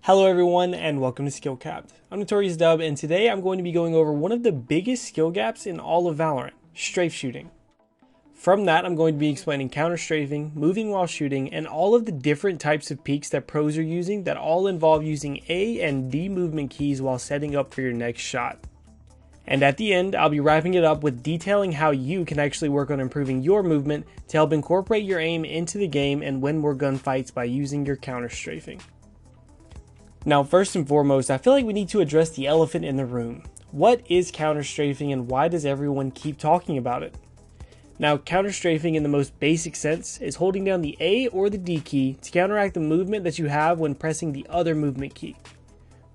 Hello everyone and welcome to Skill Capped. I'm Notorious Dub and today I'm going to be going over one of the biggest skill gaps in all of Valorant, strafe shooting. From that I'm going to be explaining counter strafing, moving while shooting, and all of the different types of peaks that pros are using that all involve using A and D movement keys while setting up for your next shot. And at the end I'll be wrapping it up with detailing how you can actually work on improving your movement to help incorporate your aim into the game and win more gunfights by using your counter strafing. Now, first and foremost, I feel like we need to address the elephant in the room. What is counter strafing and why does everyone keep talking about it? Now, counter strafing in the most basic sense is holding down the A or the D key to counteract the movement that you have when pressing the other movement key.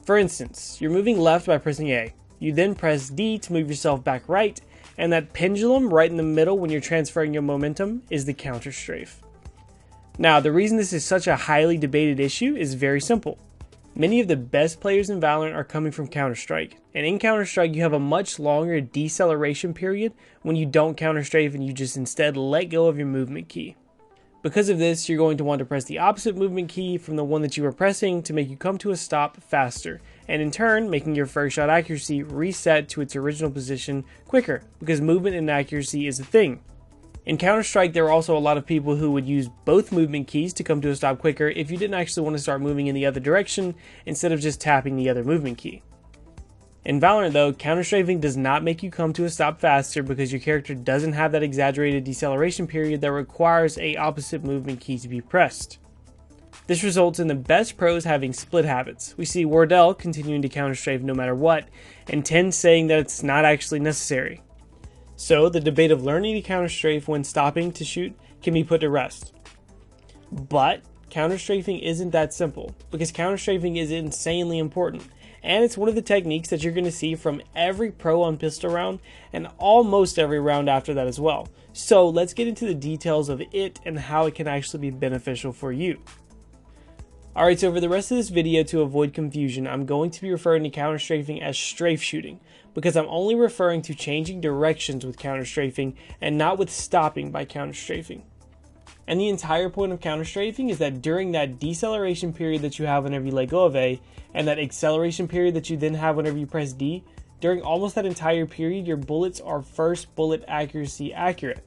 For instance, you're moving left by pressing A. You then press D to move yourself back right, and that pendulum right in the middle when you're transferring your momentum is the counter strafe. Now, the reason this is such a highly debated issue is very simple. Many of the best players in Valorant are coming from Counter-Strike, and in Counter-Strike you have a much longer deceleration period when you don't counter-strafe and you just instead let go of your movement key. Because of this, you're going to want to press the opposite movement key from the one that you were pressing to make you come to a stop faster, and in turn making your first shot accuracy reset to its original position quicker, because movement and accuracy is a thing. In Counter-Strike, there are also a lot of people who would use both movement keys to come to a stop quicker if you didn't actually want to start moving in the other direction instead of just tapping the other movement key. In Valorant though, counter-strafing does not make you come to a stop faster because your character doesn't have that exaggerated deceleration period that requires a opposite movement key to be pressed. This results in the best pros having split habits. We see Wardell continuing to counter-strafe no matter what, and Ten saying that it's not actually necessary. So, the debate of learning to counter-strafe when stopping to shoot can be put to rest. But, counter-strafing isn't that simple, because counter-strafing is insanely important, and it's one of the techniques that you're going to see from every pro on pistol round, and almost every round after that as well. So, let's get into the details of it and how it can actually be beneficial for you. Alright, so for the rest of this video, to avoid confusion, I'm going to be referring to counter-strafing as strafe shooting, because I'm only referring to changing directions with counter-strafing and not with stopping by counter-strafing. And the entire point of counter-strafing is that during that deceleration period that you have whenever you let go of A, and that acceleration period that you then have whenever you press D, during almost that entire period, your bullets are first bullet accuracy accurate.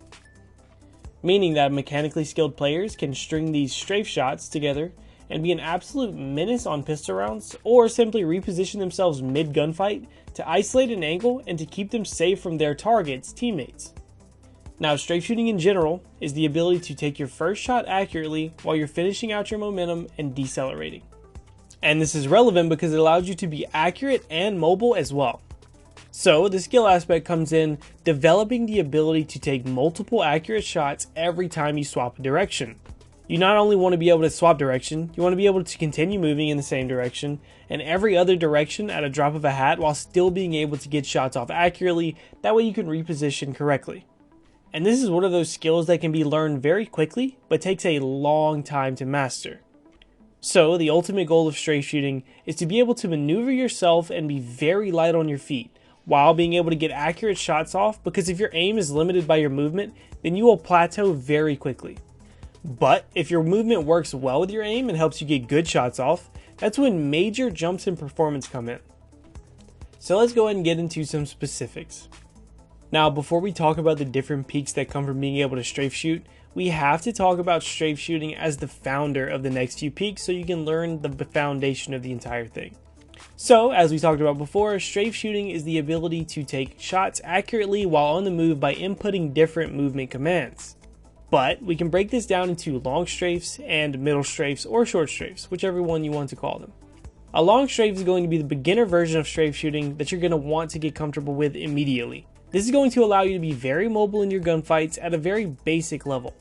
Meaning that mechanically skilled players can string these strafe shots together and be an absolute menace on pistol rounds, or simply reposition themselves mid-gunfight to isolate an angle and to keep them safe from their targets' teammates. Now, strafe shooting in general is the ability to take your first shot accurately while you're finishing out your momentum and decelerating. And this is relevant because it allows you to be accurate and mobile as well. So, the skill aspect comes in developing the ability to take multiple accurate shots every time you swap a direction. You not only want to be able to swap direction, you want to be able to continue moving in the same direction and every other direction at a drop of a hat while still being able to get shots off accurately, that way you can reposition correctly. And this is one of those skills that can be learned very quickly, but takes a long time to master. So, the ultimate goal of strafe shooting is to be able to maneuver yourself and be very light on your feet, while being able to get accurate shots off, because if your aim is limited by your movement, then you will plateau very quickly. But if your movement works well with your aim and helps you get good shots off, that's when major jumps in performance come in. So let's go ahead and get into some specifics. Now, before we talk about the different peaks that come from being able to strafe shoot, we have to talk about strafe shooting as the founder of the next few peaks so you can learn the foundation of the entire thing. So, as we talked about before, strafe shooting is the ability to take shots accurately while on the move by inputting different movement commands. But we can break this down into long strafes and middle strafes or short strafes, whichever one you want to call them. A long strafe is going to be the beginner version of strafe shooting that you're going to want to get comfortable with immediately. This is going to allow you to be very mobile in your gunfights at a very basic level.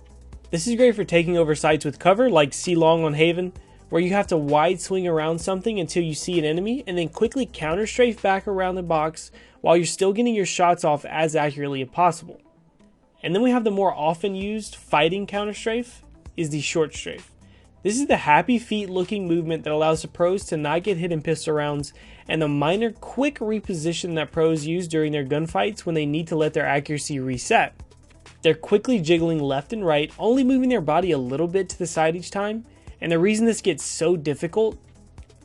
This is great for taking over sites with cover like C-Long on Haven, where you have to wide swing around something until you see an enemy and then quickly counter strafe back around the box while you're still getting your shots off as accurately as possible. And then we have the more often used fighting counter strafe is the short strafe. This is the happy feet looking movement that allows the pros to not get hit in pistol rounds, and the minor quick reposition that pros use during their gunfights when they need to let their accuracy reset. They're quickly jiggling left and right, only moving their body a little bit to the side each time, and the reason this gets so difficult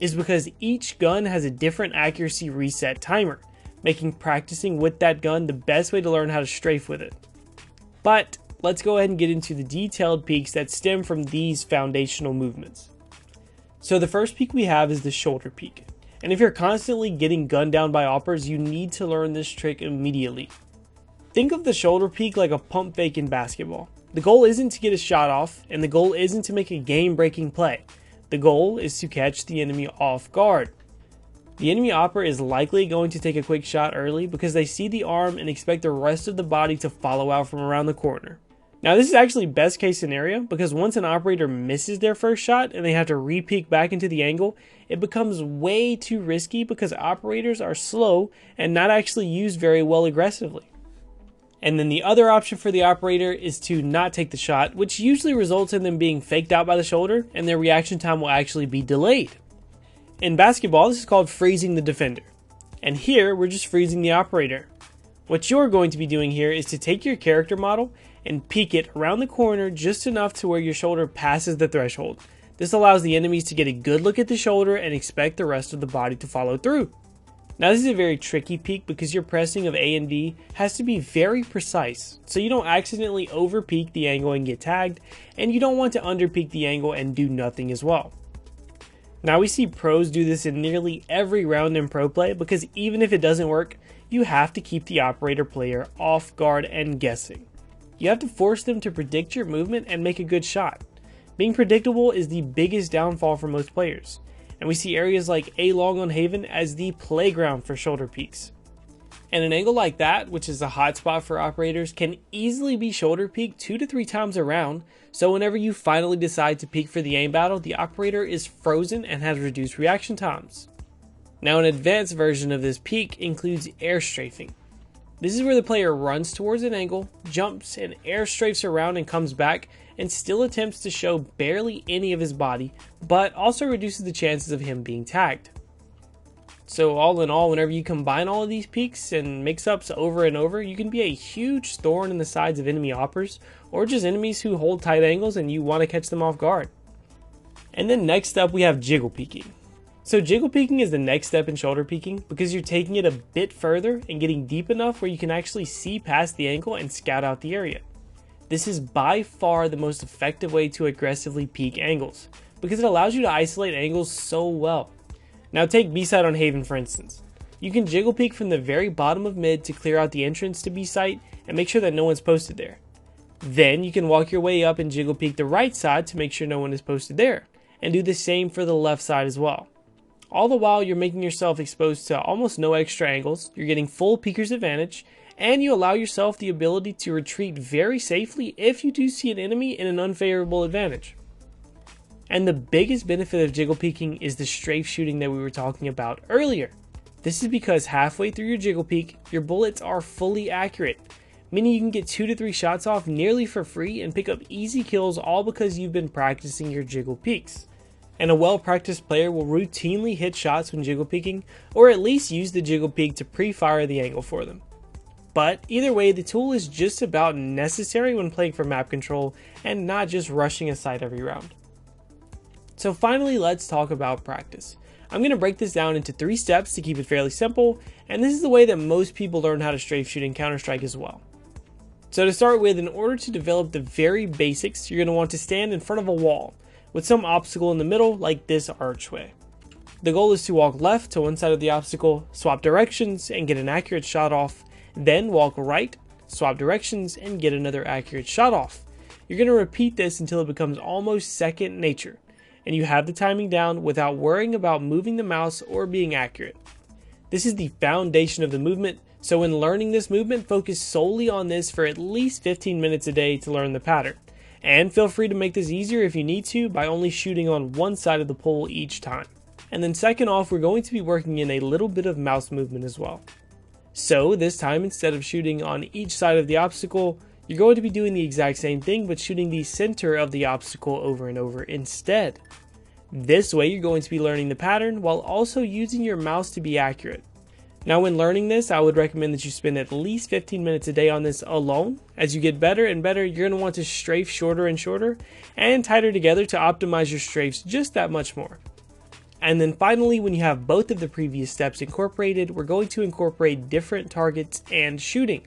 is because each gun has a different accuracy reset timer, making practicing with that gun the best way to learn how to strafe with it. But let's go ahead and get into the detailed peeks that stem from these foundational movements. So the first peek we have is the shoulder peek. And if you're constantly getting gunned down by oppers, you need to learn this trick immediately. Think of the shoulder peek like a pump fake in basketball. The goal isn't to get a shot off, and the goal isn't to make a game-breaking play. The goal is to catch the enemy off guard. The enemy opper is likely going to take a quick shot early because they see the arm and expect the rest of the body to follow out from around the corner. Now this is actually best case scenario because once an operator misses their first shot and they have to re-peek back into the angle, it becomes way too risky because operators are slow and not actually used very well aggressively. And then the other option for the operator is to not take the shot, which usually results in them being faked out by the shoulder and their reaction time will actually be delayed. In basketball, this is called freezing the defender. And here, we're just freezing the operator. What you're going to be doing here is to take your character model and peek it around the corner just enough to where your shoulder passes the threshold. This allows the enemies to get a good look at the shoulder and expect the rest of the body to follow through. Now this is a very tricky peek because your pressing of A and B has to be very precise, so you don't accidentally over peek the angle and get tagged, and you don't want to under peek the angle and do nothing as well. Now we see pros do this in nearly every round in pro play because even if it doesn't work, you have to keep the operator player off guard and guessing. You have to force them to predict your movement and make a good shot. Being predictable is the biggest downfall for most players, and we see areas like A long on Haven as the playground for shoulder peeks. And an angle like that, which is a hot spot for operators, can easily be shoulder peeked 2 to 3 times around, so whenever you finally decide to peek for the aim battle, the operator is frozen and has reduced reaction times. Now an advanced version of this peek includes air strafing. This is where the player runs towards an angle, jumps, and air strafes around and comes back, and still attempts to show barely any of his body, but also reduces the chances of him being tagged. So all in all, whenever you combine all of these peeks and mix-ups over and over, you can be a huge thorn in the sides of enemy oppers, or just enemies who hold tight angles and you want to catch them off guard. And then next up we have jiggle peeking. So jiggle peeking is the next step in shoulder peeking because you're taking it a bit further and getting deep enough where you can actually see past the angle and scout out the area. This is by far the most effective way to aggressively peek angles because it allows you to isolate angles so well. Now take B-side on Haven for instance. You can jiggle peek from the very bottom of mid to clear out the entrance to B-site and make sure that no one's posted there. Then you can walk your way up and jiggle peek the right side to make sure no one is posted there, and do the same for the left side as well. All the while you're making yourself exposed to almost no extra angles, you're getting full peeker's advantage, and you allow yourself the ability to retreat very safely if you do see an enemy in an unfavorable advantage. And the biggest benefit of jiggle peeking is the strafe shooting that we were talking about earlier. This is because halfway through your jiggle peek, your bullets are fully accurate, meaning you can get 2 to 3 shots off nearly for free and pick up easy kills all because you've been practicing your jiggle peeks. And a well-practiced player will routinely hit shots when jiggle peeking, or at least use the jiggle peek to pre-fire the angle for them. But either way, the tool is just about necessary when playing for map control and not just rushing a site every round. So finally, let's talk about practice. I'm going to break this down into 3 steps to keep it fairly simple, and this is the way that most people learn how to strafe shoot in Counter-Strike as well. So to start with, in order to develop the very basics, you're going to want to stand in front of a wall with some obstacle in the middle like this archway. The goal is to walk left to one side of the obstacle, swap directions and get an accurate shot off, then walk right, swap directions and get another accurate shot off. You're going to repeat this until it becomes almost second nature, and you have the timing down without worrying about moving the mouse or being accurate. This is the foundation of the movement, so when learning this movement, focus solely on this for at least 15 minutes a day to learn the pattern. And feel free to make this easier if you need to by only shooting on one side of the pole each time. And then second off, we're going to be working in a little bit of mouse movement as well. So this time, instead of shooting on each side of the obstacle, you're going to be doing the exact same thing but shooting the center of the obstacle over and over instead. This way you're going to be learning the pattern while also using your mouse to be accurate. Now when learning this, I would recommend that you spend at least 15 minutes a day on this alone. As you get better and better, you're going to want to strafe shorter and shorter and tighter together to optimize your strafes just that much more. And then finally, when you have both of the previous steps incorporated, we're going to incorporate different targets and shooting.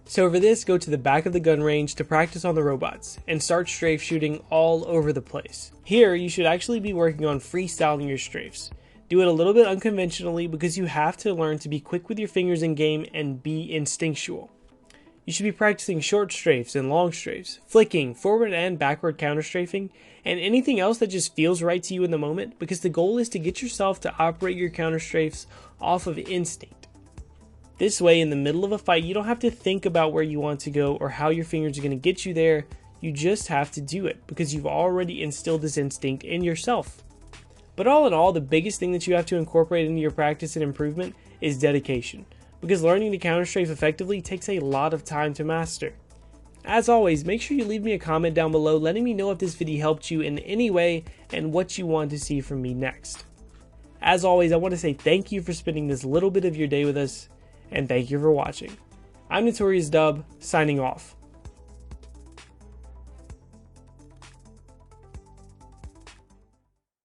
So for this, go to the back of the gun range to practice on the robots, and start strafe shooting all over the place. Here, you should actually be working on freestyling your strafes. Do it a little bit unconventionally because you have to learn to be quick with your fingers in game and be instinctual. You should be practicing short strafes and long strafes, flicking, forward and backward counter strafing, and anything else that just feels right to you in the moment, because the goal is to get yourself to operate your counter strafes off of instinct. This way, in the middle of a fight, you don't have to think about where you want to go or how your fingers are going to get you there. You just have to do it because you've already instilled this instinct in yourself. But all in all, the biggest thing that you have to incorporate into your practice and improvement is dedication, because learning to counter strafe effectively takes a lot of time to master. As always, make sure you leave me a comment down below letting me know if this video helped you in any way and what you want to see from me next. As always, I want to say thank you for spending this little bit of your day with us, and thank you for watching. I'm Notorious Dub, signing off.